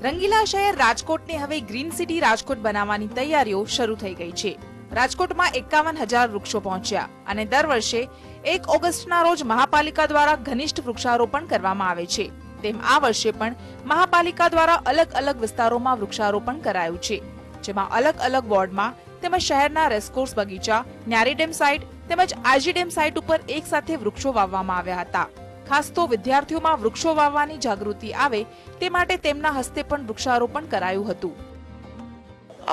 રંગીલા શહેર રાજકોટને હવે green city Rajkot બનાવવાની તૈયારીઓ શરૂ થઈ ગઈ છે। રાજકોટમાં 51,000 વૃક્ષો પહોંચ્યા અને દર વર્ષે 1 ઓગસ્ટના રોજ મહાપાલિકા દ્વારા ઘનિષ્ઠ વૃક્ષારોપણ કરવામાં આવે છે। તેમ આ વર્ષે પણ મહાપાલિકા દ્વારા અલગ અલગ વિસ્તારોમાં વૃક્ષારોપણ કરાયું છે, જેમાં અલગ અલગ વોર્ડમાં તેમજ શહેરના રેસકોર્સ બગીચા, ન્યારી ડેમ સાઇટ તેમજ આજી ડેમ સાઇટ ઉપર એક સાથે વૃક્ષો વાવવામાં આવ્યા હતા। ખાસ તો વિદ્યાર્થીઓમાં વૃક્ષો વાવવાની જાગૃતિ આવે તે માટે તેમના હસ્તે પણ વૃક્ષારોપણ કરાયું હતું।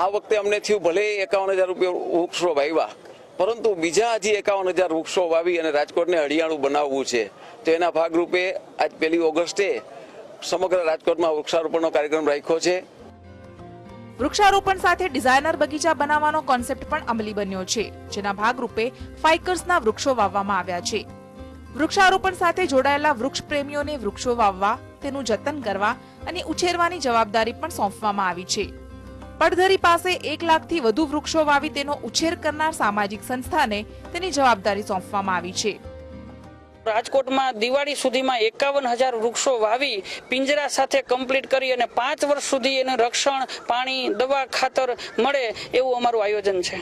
આ વખતે અમને થયું ભલે 51,000 વૃક્ષો વાવ્યા, પરંતુ બીજા હજી 51,000 વૃક્ષો વાવી અને રાજકોટને હરિયાળું બનાવવું છે। તો એના ભાગરૂપે આજ 1 ઓગસ્ટે સમગ્ર રાજકોટમાં વૃક્ષારોપણનો કાર્યક્રમ રાખ્યો છે। વૃક્ષારોપણ સાથે ડિઝાઇનર બગીચા બનાવવાનો કોન્સેપ્ટ પણ અમલી બન્યો છે, જેના ભાગરૂપે ફાઇકર્સના વૃક્ષો વાવવામાં આવ્યા છે। વૃક્ષારોપણ સાથે જોડાયેલા વૃક્ષ પ્રેમીઓને વૃક્ષો વાવવા, તેનું જતન કરવા અને ઉછેરવાની જવાબદારી પણ સોંપવામાં આવી છે। પડધરી પાસે 1 લાખથી વધુ વૃક્ષો વાવી તેનો ઉછેર કરનાર સામાજિક સંસ્થાને તેની જવાબદારી સોંપવામાં આવી છે। રાજકોટમાં દિવાળી સુધીમાં 51,000 વૃક્ષો વાવી પિંજરા સાથે કમ્પ્લીટ કરી અને 5 વર્ષ સુધી એનું રક્ષણ, પાણી, દવા, ખાતર મળે એવું અમારું આયોજન છે।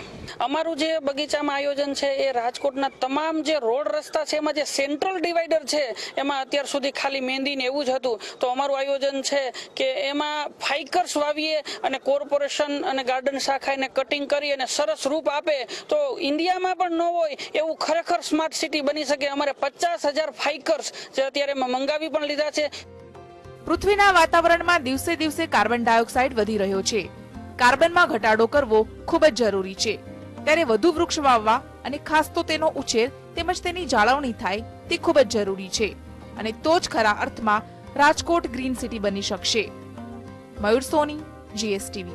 અમારું જે બગીચામાં આયોજન છે એ રાજકોટના તમામ જે રોડ રસ્તા છે એમાં જે સેન્ટ્રલ ડિવાઈડર છે એમાં અત્યાર સુધી ખાલી મહેંદી ને એવું જ હતું। તો અમારું આયોજન છે કે એમાં ફાઇકર્સ વાવીએ અને કોર્પોરેશન અને ગાર્ડન શાખા એને કટિંગ કરી અને સરસ રૂપ આપે તો ઇન્ડિયામાં પણ ન હોય એવું ખરેખર સ્માર્ટ સિટી બની શકે। અમારે 50,000 ફાઇકર્સ જે અત્યારે મંગાવી પણ લીધા છે। પૃથ્વીના વાતાવરણમાં દિવસે દિવસે કાર્બન ડાયોક્સાઇડ વધી રહ્યો છે। કાર્બનમાં ઘટાડો કરવો ખૂબ જ જરૂરી છે, ત્યારે વધુ વૃક્ષ વાવવા અને ખાસ તો તેનો ઉછેર તેમજ તેની જાળવણી થાય તે ખૂબ જ જરૂરી છે અને તો જ ખરા અર્થમાં રાજકોટ ગ્રીન સિટી બની શકશે। મયુર સોની, GSTV।